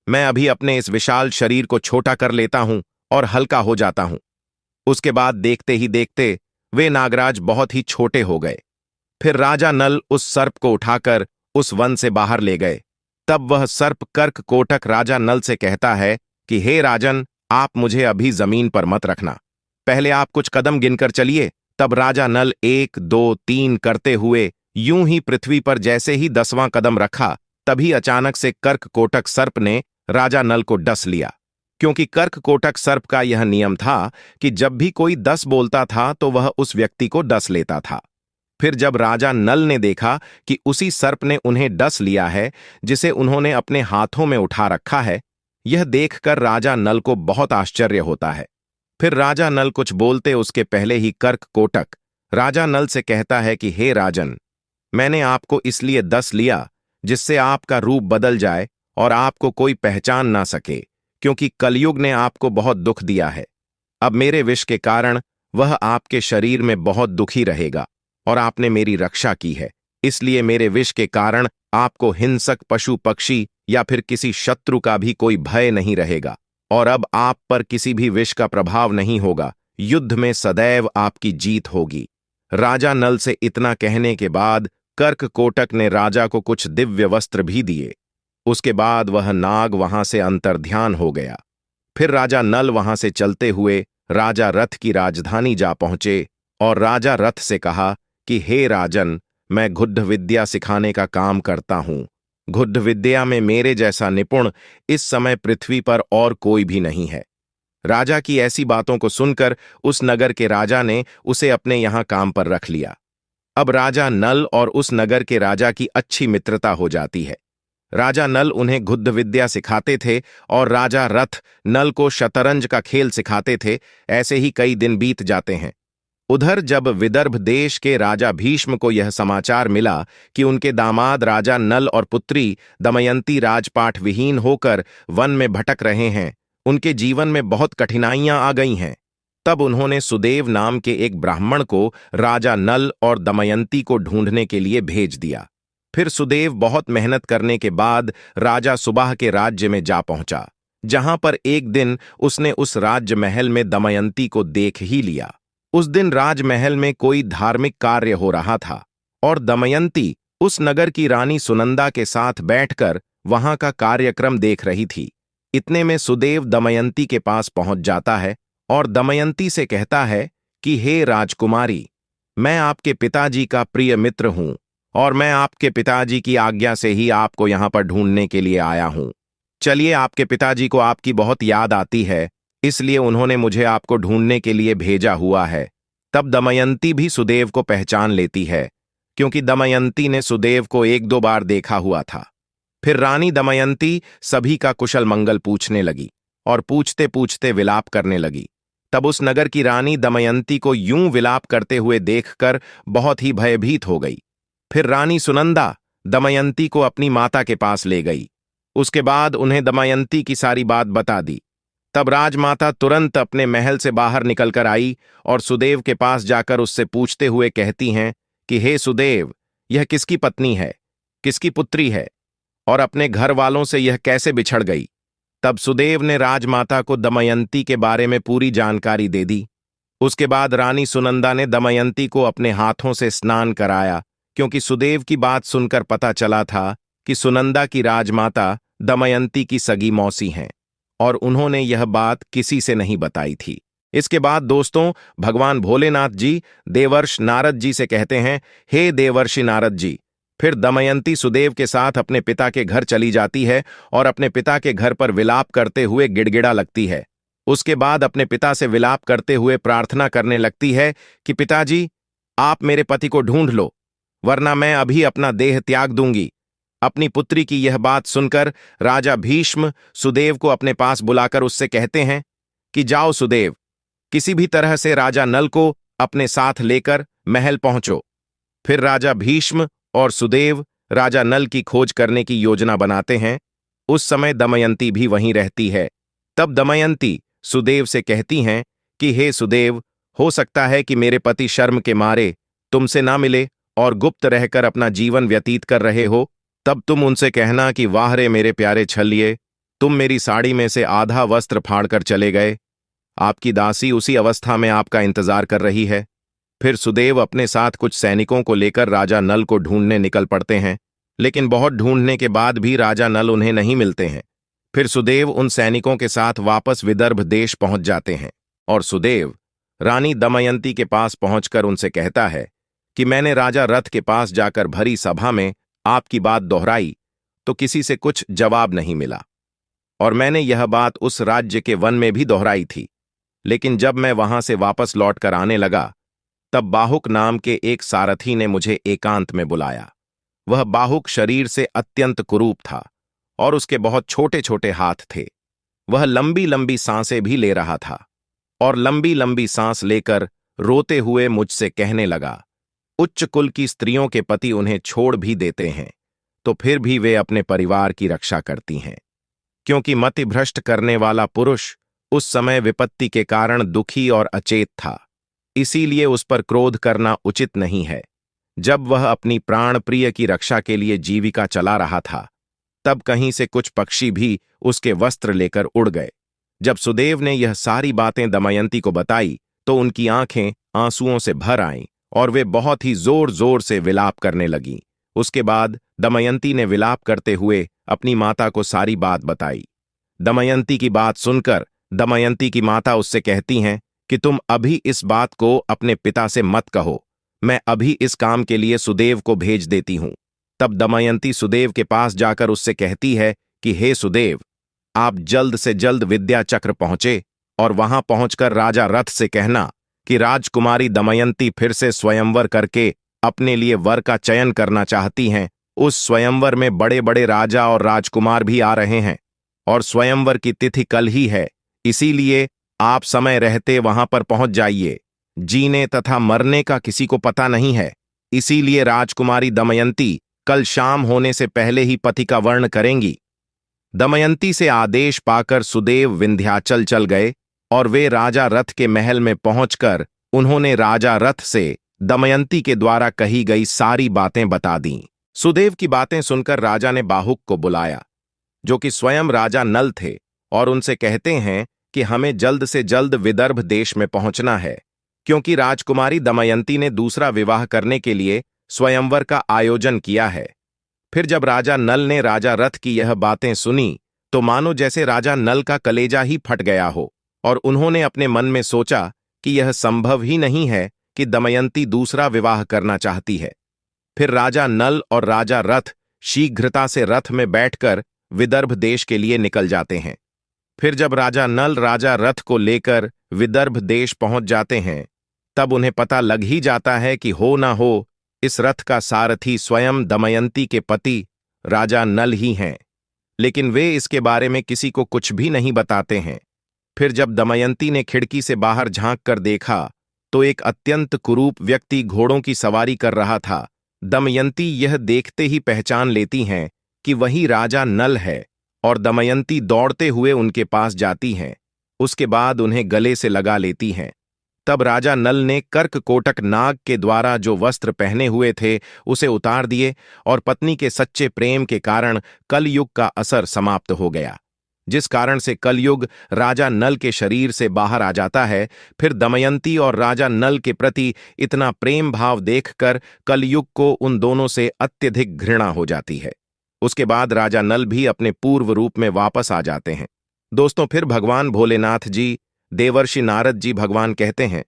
मैं अभी अपने इस विशाल शरीर को छोटा कर लेता हूं और हल्का हो जाता हूं। उसके बाद देखते ही देखते वे नागराज बहुत ही छोटे हो गए। फिर राजा नल उस सर्प को उठाकर उस वन से बाहर ले गए। तब वह सर्प कर्क कोटक राजा नल से कहता है कि हे राजन, आप मुझे अभी जमीन पर मत रखना, पहले आप कुछ कदम गिनकर चलिए। तब राजा नल 1 2 3 करते हुए यूं ही पृथ्वी पर जैसे ही 10वां कदम रखा, तभी अचानक से कर्क कोटक सर्प ने राजा नल को डस लिया। क्योंकि कर्क कोटक सर्प का यह नियम था कि जब भी कोई 10 बोलता था तो वह उस व्यक्ति को डस लेता था। फिर जब राजा नल ने देखा कि उसी सर्प ने उन्हें डस लिया है जिसे उन्होंने अपने हाथों में उठा रखा है, यह देखकर राजा नल को बहुत आश्चर्य होता है। फिर राजा नल कुछ बोलते उसके पहले ही कर्क कोटक राजा नल से कहता है कि हे राजन, मैंने आपको इसलिए डस लिया जिससे आपका रूप बदल जाए और आपको कोई पहचान ना सके, क्योंकि कलयुग ने आपको बहुत दुख दिया है। अब मेरे विष के कारण वह आपके शरीर में बहुत दुखी रहेगा और आपने मेरी रक्षा की है, इसलिए मेरे विष के कारण आपको हिंसक पशु पक्षी या फिर किसी शत्रु का भी कोई भय नहीं रहेगा और अब आप पर किसी भी विष का प्रभाव नहीं होगा। युद्ध में सदैव आपकी जीत होगी। राजा नल से इतना कहने के बाद कर्क कोटक ने राजा को कुछ दिव्य वस्त्र भी दिए। उसके बाद वह नाग वहां से अंतर्ध्यान हो गया। फिर राजा नल वहां से चलते हुए राजा रथ की राजधानी जा पहुंचे और राजा रथ से कहा कि हे राजन, मैं गुड्ड विद्या सिखाने का काम करता हूं। गुड्ड विद्या में मेरे जैसा निपुण इस समय पृथ्वी पर और कोई भी नहीं है। राजा की ऐसी बातों को सुनकर उस नगर के राजा ने उसे अपने यहां काम पर रख लिया। अब राजा नल और उस नगर के राजा की अच्छी मित्रता हो जाती है। राजा नल उन्हें गुड्ड विद्या सिखाते थे और राजा रथ नल को शतरंज का खेल सिखाते थे। ऐसे ही कई दिन बीत जाते हैं। उधर जब विदर्भ देश के राजा भीष्म को यह समाचार मिला कि उनके दामाद राजा नल और पुत्री दमयंती राजपाट विहीन होकर वन में भटक रहे हैं, उनके जीवन में बहुत कठिनाइयां आ गई हैं, तब उन्होंने सुदेव नाम के एक ब्राह्मण को राजा नल और दमयंती को ढूंढने के लिए भेज दिया। फिर सुदेव बहुत मेहनत करने के बाद राजा सुबाह के राज्य में जा पहुंचा, जहां पर एक दिन उसने उस राज्य महल में दमयंती को देख ही लिया। उस दिन राजमहल में कोई धार्मिक कार्य हो रहा था और दमयंती उस नगर की रानी सुनंदा के साथ बैठकर वहां का कार्यक्रम देख रही थी। इतने में सुदेव दमयंती के पास पहुंच जाता है और दमयंती से कहता है कि हे राजकुमारी, मैं आपके पिताजी का प्रिय मित्र हूं और मैं आपके पिताजी की आज्ञा से ही आपको यहां पर ढूंढने के लिए आया हूं। चलिए, आपके पिताजी को आपकी बहुत याद आती है, इसलिए उन्होंने मुझे आपको ढूंढने के लिए भेजा हुआ है। तब दमयंती भी सुदेव को पहचान लेती है, क्योंकि दमयंती ने सुदेव को 1-2 बार देखा हुआ था। फिर रानी दमयंती सभी का कुशल मंगल पूछने लगी और पूछते पूछते विलाप करने लगी। तब उस नगर की रानी दमयंती को यूं विलाप करते हुए देखकर बहुत ही भयभीत हो गई। फिर रानी सुनंदा दमयंती को अपनी माता के पास ले गई। उसके बाद उन्हें दमयंती की सारी बात बता दी। तब राजमाता तुरंत अपने महल से बाहर निकलकर आई और सुदेव के पास जाकर उससे पूछते हुए कहती हैं कि हे सुदेव, यह किसकी पत्नी है, किसकी पुत्री है और अपने घर वालों से यह कैसे बिछड़ गई। तब सुदेव ने राजमाता को दमयंती के बारे में पूरी जानकारी दे दी। उसके बाद रानी सुनंदा ने दमयंती को अपने हाथों से स्नान कराया, क्योंकि सुदेव की बात सुनकर पता चला था कि सुनंदा की राजमाता दमयंती की सगी मौसी हैं और उन्होंने यह बात किसी से नहीं बताई थी। इसके बाद दोस्तों, भगवान भोलेनाथ जी देवर्षि नारद जी से कहते हैं, हे देवर्षि नारद जी। फिर दमयंती सुदेव के साथ अपने पिता के घर चली जाती है और अपने पिता के घर पर विलाप करते हुए गिड़गिड़ा लगती है। उसके बाद अपने पिता से विलाप करते हुए प्रार्थना करने लगती है कि पिताजी, आप मेरे पति को ढूंढ लो, वरना मैं अभी अपना देह त्याग दूंगी। अपनी पुत्री की यह बात सुनकर राजा भीष्म सुदेव को अपने पास बुलाकर उससे कहते हैं कि जाओ सुदेव, किसी भी तरह से राजा नल को अपने साथ लेकर महल पहुंचो। फिर राजा भीष्म और सुदेव राजा नल की खोज करने की योजना बनाते हैं। उस समय दमयंती भी वहीं रहती है। तब दमयंती सुदेव से कहती हैं कि हे सुदेव, हो सकता है कि मेरे पति शर्म के मारे तुमसे ना मिले और गुप्त रहकर अपना जीवन व्यतीत कर रहे हो। तब तुम उनसे कहना कि वाह रे मेरे प्यारे छलिए, तुम मेरी साड़ी में से आधा वस्त्र फाड़कर चले गए। आपकी दासी उसी अवस्था में आपका इंतजार कर रही है। फिर सुदेव अपने साथ कुछ सैनिकों को लेकर राजा नल को ढूंढने निकल पड़ते हैं, लेकिन बहुत ढूंढने के बाद भी राजा नल उन्हें नहीं मिलते हैं। फिर सुदेव उन सैनिकों के साथ वापस विदर्भ देश पहुंच जाते हैं और सुदेव रानी दमयंती के पास पहुंचकर उनसे कहता है कि मैंने राजा रथ के पास जाकर भरी सभा में आपकी बात दोहराई तो किसी से कुछ जवाब नहीं मिला, और मैंने यह बात उस राज्य के वन में भी दोहराई थी। लेकिन जब मैं वहां से वापस लौटकर आने लगा, तब बाहुक नाम के एक सारथी ने मुझे एकांत में बुलाया। वह बाहुक शरीर से अत्यंत कुरूप था और उसके बहुत छोटे छोटे हाथ थे। वह लंबी लंबी सांसें भी ले रहा था और लंबी लंबी सांस लेकर रोते हुए मुझसे कहने लगा, उच्च कुल की स्त्रियों के पति उन्हें छोड़ भी देते हैं तो फिर भी वे अपने परिवार की रक्षा करती हैं, क्योंकि मतिभ्रष्ट करने वाला पुरुष उस समय विपत्ति के कारण दुखी और अचेत था, इसीलिए उस पर क्रोध करना उचित नहीं है। जब वह अपनी प्राण प्रिय की रक्षा के लिए जीविका चला रहा था, तब कहीं से कुछ पक्षी भी उसके वस्त्र लेकर उड़ गए। जब सुदेव ने यह सारी बातें दमयंती को बताई तो उनकी आंखें आंसुओं से भर आईं और वे बहुत ही जोर जोर से विलाप करने लगीं। उसके बाद दमयंती ने विलाप करते हुए अपनी माता को सारी बात बताई। दमयंती की बात सुनकर दमयंती की माता उससे कहती हैं कि तुम अभी इस बात को अपने पिता से मत कहो, मैं अभी इस काम के लिए सुदेव को भेज देती हूं। तब दमयंती सुदेव के पास जाकर उससे कहती है कि हे सुदेव, आप जल्द से जल्द विद्याचक्र पहुंचे और वहां पहुंचकर राजा रथ से कहना कि राजकुमारी दमयंती फिर से स्वयंवर करके अपने लिए वर का चयन करना चाहती हैं। उस स्वयंवर में बड़े बड़े राजा और राजकुमार भी आ रहे हैं और स्वयंवर की तिथि कल ही है, इसीलिए आप समय रहते वहां पर पहुंच जाइए। जीने तथा मरने का किसी को पता नहीं है, इसीलिए राजकुमारी दमयंती कल शाम होने से पहले ही पति का वर्ण करेंगी। दमयंती से आदेश पाकर सुदेव विंध्याचल चल गए और वे राजा रथ के महल में पहुंचकर उन्होंने राजा रथ से दमयंती के द्वारा कही गई सारी बातें बता दीं। सुदेव की बातें सुनकर राजा ने बाहुक को बुलाया, जो कि स्वयं राजा नल थे, और उनसे कहते हैं कि हमें जल्द से जल्द विदर्भ देश में पहुंचना है, क्योंकि राजकुमारी दमयंती ने दूसरा विवाह करने के लिए स्वयंवर का आयोजन किया है। फिर जब राजा नल ने राजा रथ की यह बातें सुनी तो मानो जैसे राजा नल का कलेजा ही फट गया हो, और उन्होंने अपने मन में सोचा कि यह संभव ही नहीं है कि दमयंती दूसरा विवाह करना चाहती है। फिर राजा नल और राजा रथ शीघ्रता से रथ में बैठकर विदर्भ देश के लिए निकल जाते हैं। फिर जब राजा नल राजा रथ को लेकर विदर्भ देश पहुंच जाते हैं, तब उन्हें पता लग ही जाता है कि हो ना हो इस रथ का सारथी स्वयं दमयंती के पति राजा नल ही हैं, लेकिन वे इसके बारे में किसी को कुछ भी नहीं बताते हैं। फिर जब दमयंती ने खिड़की से बाहर झांक कर देखा तो एक अत्यंत कुरूप व्यक्ति घोड़ों की सवारी कर रहा था। दमयंती यह देखते ही पहचान लेती हैं कि वही राजा नल है और दमयंती दौड़ते हुए उनके पास जाती हैं। उसके बाद उन्हें गले से लगा लेती हैं। तब राजा नल ने कर्क कोटक नाग के द्वारा जो वस्त्र पहने हुए थे उसे उतार दिए और पत्नी के सच्चे प्रेम के कारण कलयुग का असर समाप्त हो गया, जिस कारण से कलयुग राजा नल के शरीर से बाहर आ जाता है। फिर दमयंती और राजा नल के प्रति इतना प्रेम भाव देखकर कलयुग को उन दोनों से अत्यधिक घृणा हो जाती है। उसके बाद राजा नल भी अपने पूर्व रूप में वापस आ जाते हैं। दोस्तों, फिर भगवान भोलेनाथ जी देवर्षि नारद जी भगवान कहते हैं,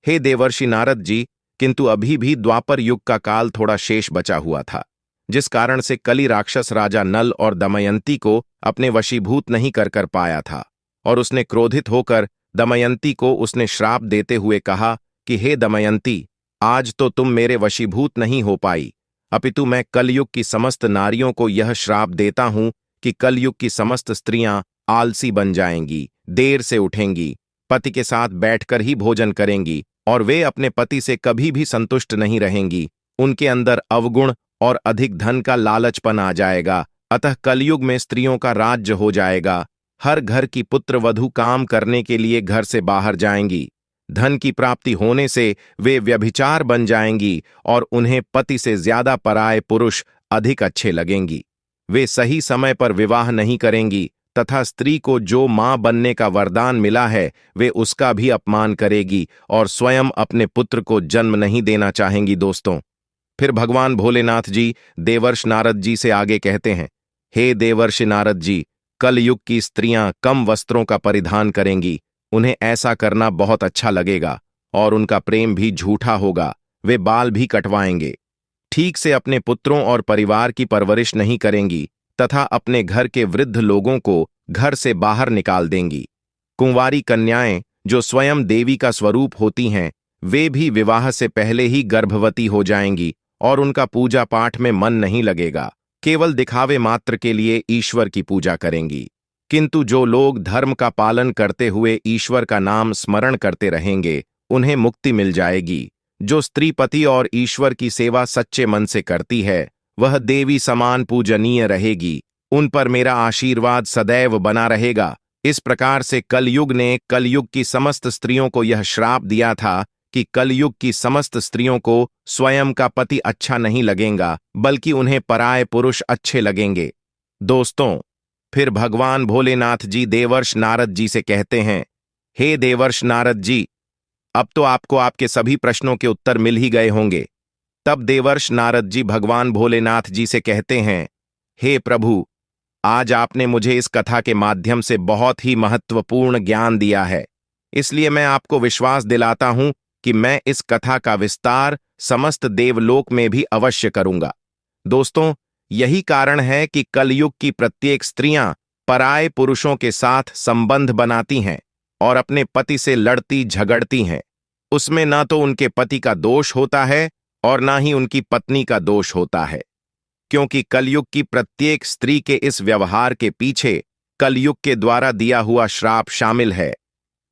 हे देवर्षि नारद जी, किंतु अभी भी द्वापर युग का काल थोड़ा शेष बचा हुआ था, जिस कारण से कली राक्षस राजा नल और दमयंती को अपने वशीभूत नहीं कर पाया था, और उसने क्रोधित होकर दमयंती को उसने श्राप देते हुए कहा कि हे दमयंती, आज तो तुम मेरे वशीभूत नहीं हो पाई, अपितु मैं कलयुग की समस्त नारियों को यह श्राप देता हूं कि कलयुग की समस्त स्त्रियां आलसी बन जाएंगी, देर से उठेंगी, पति के साथ बैठकर ही भोजन करेंगी, और वे अपने पति से कभी भी संतुष्ट नहीं रहेंगी। उनके अंदर अवगुण और अधिक धन का लालचपन आ जाएगा। अतः कलयुग में स्त्रियों का राज्य हो जाएगा। हर घर की पुत्रवधू काम करने के लिए घर से बाहर जाएंगी। धन की प्राप्ति होने से वे व्यभिचार बन जाएंगी और उन्हें पति से ज्यादा पराये पुरुष अधिक अच्छे लगेंगी। वे सही समय पर विवाह नहीं करेंगी तथा स्त्री को जो मां बनने का वरदान मिला है वे उसका भी अपमान करेगी और स्वयं अपने पुत्र को जन्म नहीं देना चाहेंगी। दोस्तों, फिर भगवान भोलेनाथ जी देवर्षि नारद जी से आगे कहते हैं, हे देवर्षि नारद जी, कल युग की स्त्रियां कम वस्त्रों का परिधान करेंगी। उन्हें ऐसा करना बहुत अच्छा लगेगा और उनका प्रेम भी झूठा होगा। वे बाल भी कटवाएंगे, ठीक से अपने पुत्रों और परिवार की परवरिश नहीं करेंगी तथा अपने घर के वृद्ध लोगों को घर से बाहर निकाल देंगी। कुंवारी कन्याएं जो स्वयं देवी का स्वरूप होती हैं, वे भी विवाह से पहले ही गर्भवती हो जाएंगी और उनका पूजा पाठ में मन नहीं लगेगा। केवल दिखावे मात्र के लिए ईश्वर की पूजा करेंगी। किंतु जो लोग धर्म का पालन करते हुए ईश्वर का नाम स्मरण करते रहेंगे, उन्हें मुक्ति मिल जाएगी। जो स्त्री पति और ईश्वर की सेवा सच्चे मन से करती है, वह देवी समान पूजनीय रहेगी। उन पर मेरा आशीर्वाद सदैव बना रहेगा। इस प्रकार से कलयुग ने कलयुग की समस्त स्त्रियों को यह श्राप दिया था कि कलयुग की समस्त स्त्रियों को स्वयं का पति अच्छा नहीं लगेगा, बल्कि उन्हें पराये पुरुष अच्छे लगेंगे। दोस्तों, फिर भगवान भोलेनाथ जी देवर्षि नारद जी से कहते हैं, हे देवर्षि नारद जी, अब तो आपको आपके सभी प्रश्नों के उत्तर मिल ही गए होंगे। तब देवर्षि नारद जी भगवान भोलेनाथ जी से कहते हैं, हे प्रभु, आज आपने मुझे इस कथा के माध्यम से बहुत ही महत्वपूर्ण ज्ञान दिया है। इसलिए मैं आपको विश्वास दिलाता हूं कि मैं इस कथा का विस्तार समस्त देवलोक में भी अवश्य करूंगा। दोस्तों, यही कारण है कि कलयुग की प्रत्येक स्त्रियां पराये पुरुषों के साथ संबंध बनाती हैं और अपने पति से लड़ती झगड़ती हैं। उसमें ना तो उनके पति का दोष होता है और ना ही उनकी पत्नी का दोष होता है, क्योंकि कलयुग की प्रत्येक स्त्री के इस व्यवहार के पीछे कलयुग के द्वारा दिया हुआ श्राप शामिल है।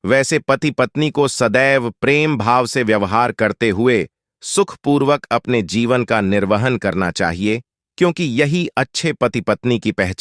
वैसे पति पत्नी को सदैव प्रेम भाव से व्यवहार करते हुए सुखपूर्वक अपने जीवन का निर्वहन करना चाहिए, क्योंकि यही अच्छे पति पत्नी की पहचान